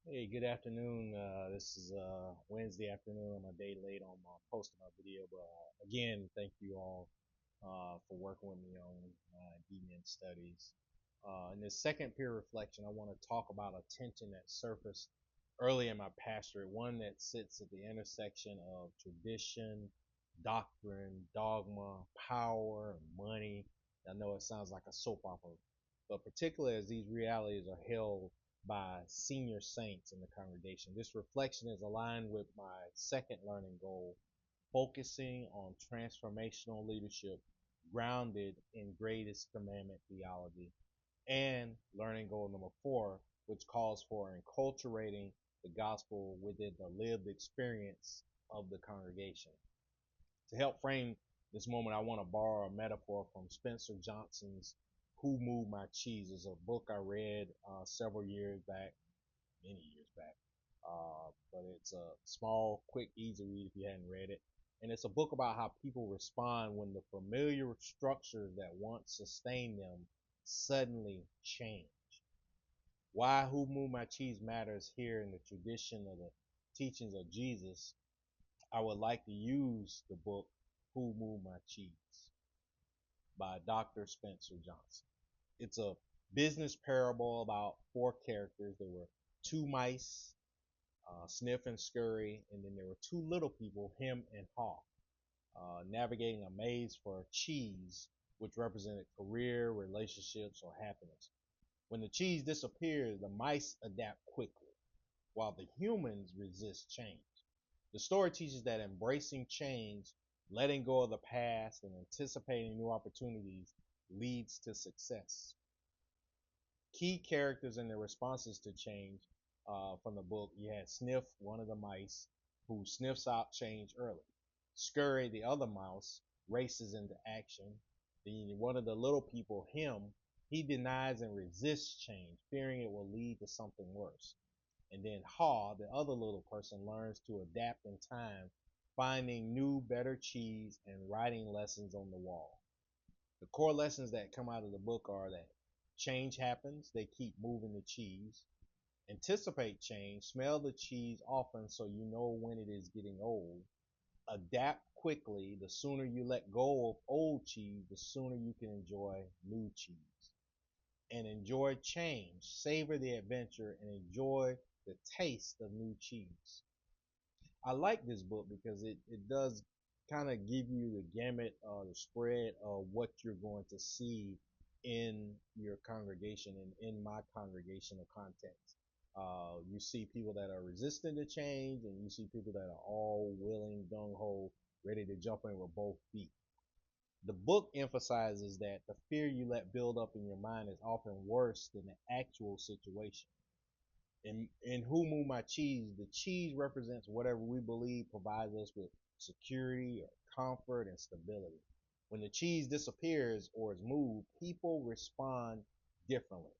Hey, good afternoon. This is Wednesday afternoon. I'm a day late on my posting my video, but again, thank you all for working with me on my DMin studies. In this second peer reflection, I want to talk about a tension that surfaced early in my pastorate, one that sits at the intersection of tradition, doctrine, dogma, power, money. I know it sounds like a soap opera, but particularly as these realities are held by senior saints in the congregation. This reflection is aligned with my second learning goal, focusing on transformational leadership grounded in greatest commandment theology, and learning goal number 4, which calls for enculturating the gospel within the lived experience of the congregation. To help frame this moment, I want to borrow a metaphor from Spencer Johnson's Who Moved My Cheese. It's a book I read several years back, many years back. But it's a small, quick, easy read if you hadn't read it. And it's a book about how people respond when the familiar structures that once sustained them suddenly change. Why Who Moved My Cheese matters here in the tradition of the teachings of Jesus, I would like to use the book Who Moved My Cheese by Dr. Spencer Johnson. It's a business parable about four characters. There were two mice, Sniff and Scurry, and then there were two little people, Him and Haw, navigating a maze for cheese, which represented career, relationships, or happiness. When the cheese disappears, the mice adapt quickly, while the humans resist change. The story teaches that embracing change, letting go of the past, and anticipating new opportunities leads to success. Key characters and their responses to change from the book, you had Sniff, one of the mice, who sniffs out change early. Scurry, the other mouse, races into action. One of the little people, Him, he denies and resists change, fearing it will lead to something worse. And then Haw, the other little person, learns to adapt in time, finding new, better cheese and writing lessons on the wall. The core lessons that come out of the book are that change happens, they keep moving the cheese. Anticipate change, smell the cheese often so you know when it is getting old. Adapt quickly, the sooner you let go of old cheese, the sooner you can enjoy new cheese. And enjoy change, savor the adventure, and enjoy the taste of new cheese. I like this book because it does kind of give you the gamut, the spread of what you're going to see in your congregation and in my congregational context. You see people that are resistant to change, and you see people that are all willing, gung ho, ready to jump in with both feet. The book emphasizes that the fear you let build up in your mind is often worse than the actual situation. In Who Moved My Cheese, the cheese represents whatever we believe provides us with security or comfort and stability. When the cheese disappears or is moved, people respond differently.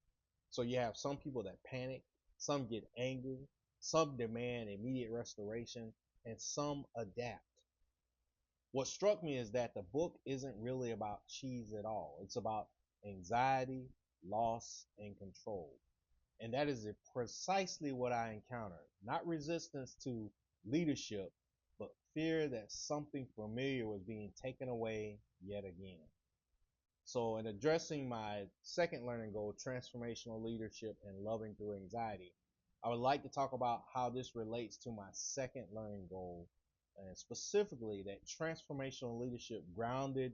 So you have some people that panic, some get angry, some demand immediate restoration, and some adapt. What struck me is that the book isn't really about cheese at all. It's about anxiety, loss, and control. And that is precisely what I encountered. Not resistance to leadership, but fear that something familiar was being taken away yet again. So, in addressing my second learning goal, transformational leadership and loving through anxiety, I would like to talk about how this relates to my second learning goal, and specifically that transformational leadership grounded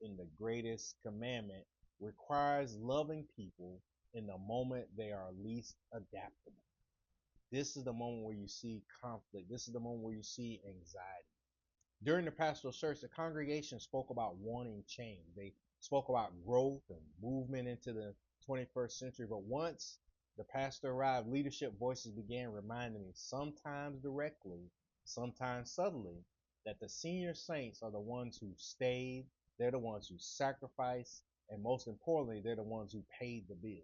in the greatest commandment requires loving people in the moment they are least adaptable. This is the moment where you see conflict. This is the moment where you see anxiety. During the pastoral search, the congregation spoke about wanting change. They spoke about growth and movement into the 21st century. But once the pastor arrived, leadership voices began reminding me, sometimes directly, sometimes subtly, that the senior saints are the ones who stayed, they're the ones who sacrificed, and most importantly, they're the ones who paid the bills.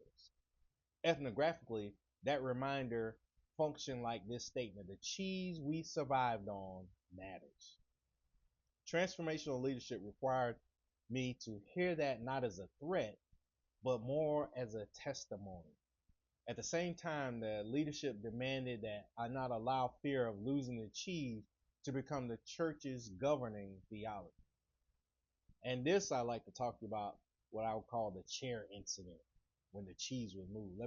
Ethnographically, that reminder functioned like this statement: the cheese we survived on matters. Transformational leadership required me to hear that not as a threat, but more as a testimony. At the same time, the leadership demanded that I not allow fear of losing the cheese to become the church's governing theology. And this I like to talk about what I would call the chair incident when the cheese was moved.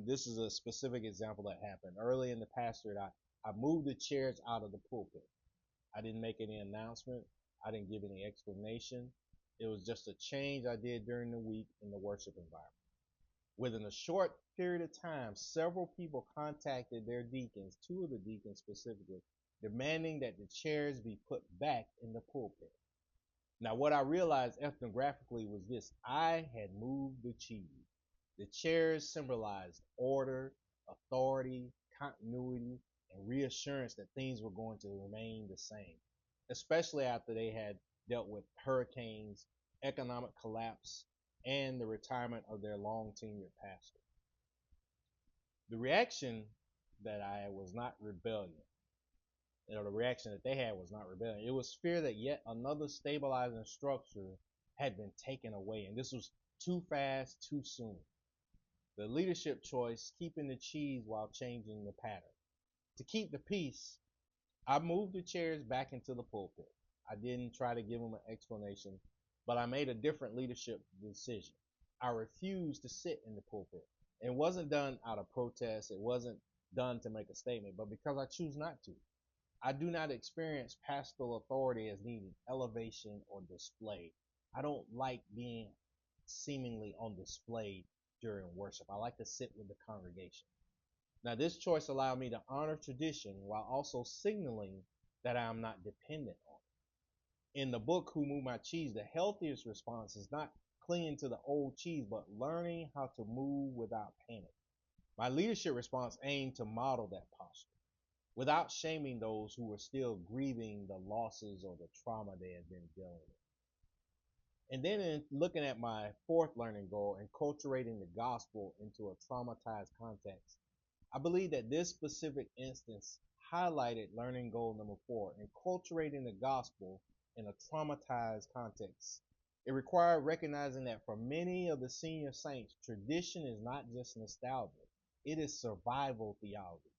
This is a specific example that happened early in the pastorate. I moved the chairs out of the pulpit. I didn't make any announcement. I didn't give any explanation. It was just a change I did during the week in the worship environment. Within a short period of time, several people contacted their deacons, two of the deacons specifically, demanding that the chairs be put back in the pulpit. Now, what I realized ethnographically was this: I had moved the cheese. The chairs symbolized order, authority, continuity, and reassurance that things were going to remain the same, especially after they had dealt with hurricanes, economic collapse, and the retirement of their long tenured pastor. The reaction that I was not rebellion. The reaction that they had was not rebellion. It was fear that yet another stabilizing structure had been taken away, and this was too fast, too soon. The leadership choice, keeping the cheese while changing the pattern. To keep the peace, I moved the chairs back into the pulpit. I didn't try to give them an explanation, but I made a different leadership decision. I refused to sit in the pulpit. It wasn't done out of protest. It wasn't done to make a statement, but because I choose not to. I do not experience pastoral authority as needing elevation or display. I don't like being seemingly on display during worship. I like to sit with the congregation. Now, this choice allowed me to honor tradition while also signaling that I am not dependent on it. In the book, Who Moved My Cheese, the healthiest response is not clinging to the old cheese, but learning how to move without panic. My leadership response aimed to model that posture without shaming those who were still grieving the losses or the trauma they had been dealing with. And then in looking at my fourth learning goal, enculturating the gospel into a traumatized context, I believe that this specific instance highlighted learning goal number 4, enculturating the gospel in a traumatized context. It required recognizing that for many of the senior saints, tradition is not just nostalgia, it is survival theology.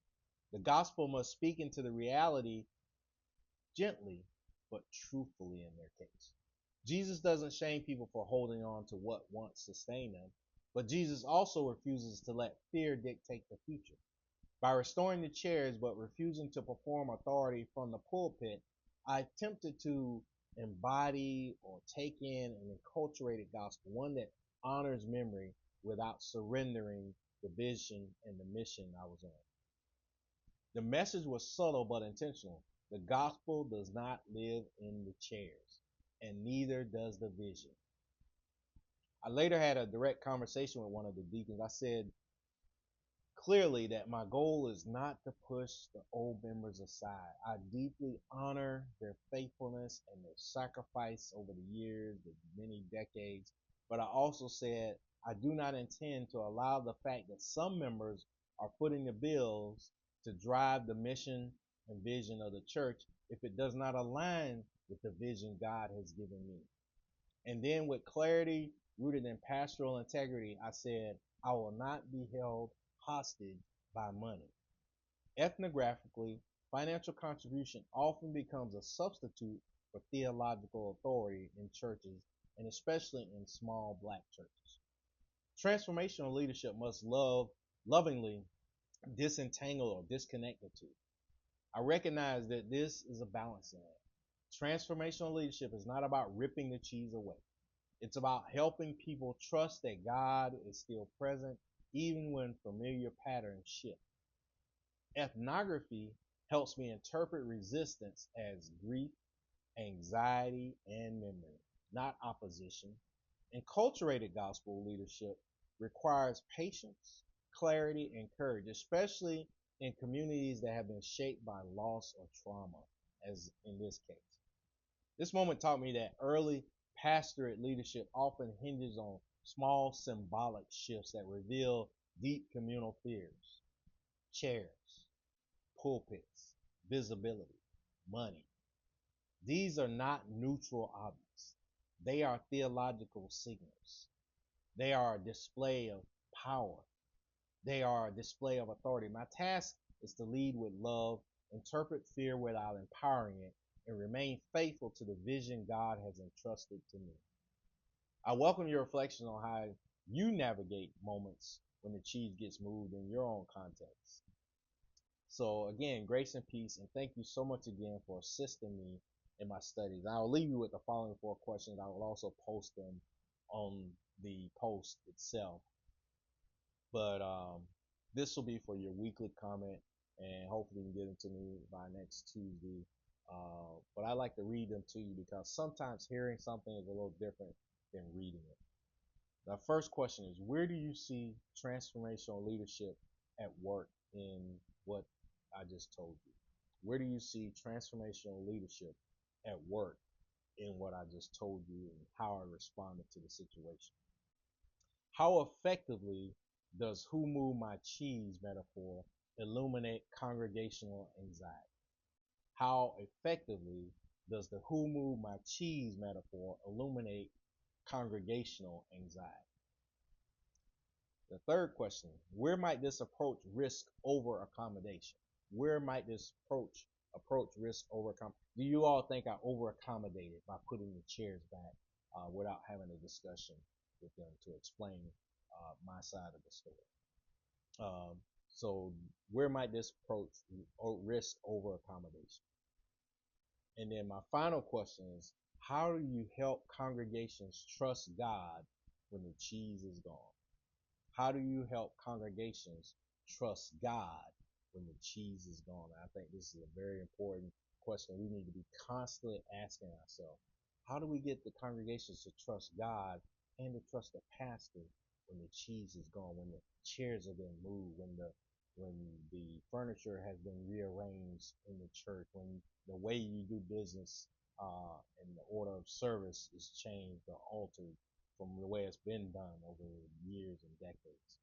The gospel must speak into the reality gently but truthfully in their case. Jesus doesn't shame people for holding on to what once sustained them, but Jesus also refuses to let fear dictate the future. By restoring the chairs but refusing to perform authority from the pulpit, I attempted to embody or take in an enculturated gospel, one that honors memory without surrendering the vision and the mission I was on. The message was subtle but intentional. The gospel does not live in the chairs, and neither does the vision. I later had a direct conversation with one of the deacons. I said clearly that my goal is not to push the old members aside. I deeply honor their faithfulness and their sacrifice over the years, the many decades, but I also said I do not intend to allow the fact that some members are footing the bills to drive the mission and vision of the church if it does not align with the vision God has given me. And then with clarity rooted in pastoral integrity, I said, I will not be held hostage by money. Ethnographically, financial contribution often becomes a substitute for theological authority in churches, and especially in small black churches. Transformational leadership must lovingly disentangle or disconnect the two. I recognize that this is a balancing act. Transformational leadership is not about ripping the cheese away. It's about helping people trust that God is still present even when familiar patterns shift. Ethnography helps me interpret resistance as grief, anxiety, and memory, not opposition. Enculturated gospel leadership requires patience, clarity, and courage, especially in communities that have been shaped by loss or trauma, as in this case. This moment taught me that early pastorate leadership often hinges on small symbolic shifts that reveal deep communal fears. Chairs, pulpits, visibility, money. These are not neutral objects. They are theological signals. They are a display of power. They are a display of authority. My task is to lead with love, interpret fear without empowering it, and remain faithful to the vision God has entrusted to me. I welcome your reflection on how you navigate moments when the cheese gets moved in your own context. So again, grace and peace, and thank you so much again for assisting me in my studies. I'll leave you with the following 4 questions. I will also post them on the post itself. But this will be for your weekly comment, and hopefully you can get them to me by next Tuesday. But I like to read them to you because sometimes hearing something is a little different than reading it. The first question is, where do you see transformational leadership at work in what I just told you? Where do you see transformational leadership at work in what I just told you and how I responded to the situation? How effectively does who moved my cheese metaphor illuminate congregational anxiety? How effectively does the who moved my cheese metaphor illuminate congregational anxiety? The third question, where might this approach risk over accommodation? Where might this approach risk over accommodation? Do you all think I over accommodated by putting the chairs back without having a discussion with them to explain my side of the story? So where might this approach risk over accommodation? And then my final question is, how do you help congregations trust God when the cheese is gone? How do you help congregations trust God when the cheese is gone? I think this is a very important question we need to be constantly asking ourselves. How do we get the congregations to trust God and to trust the pastor when the cheese is gone, when the chairs have been moved, when the furniture has been rearranged in the church, when the way you do business and the order of service is changed or altered from the way it's been done over years and decades.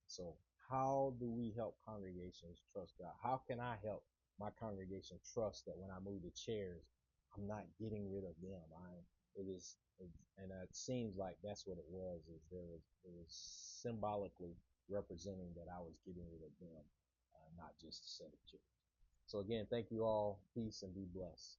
So how do we help congregations trust God? How can I help my congregation trust that when I move the chairs, I'm not getting rid of them? It is, and it seems like that's what it was. It was symbolically representing that I was getting rid of them, not just a set of chairs. So again, thank you all. Peace and be blessed.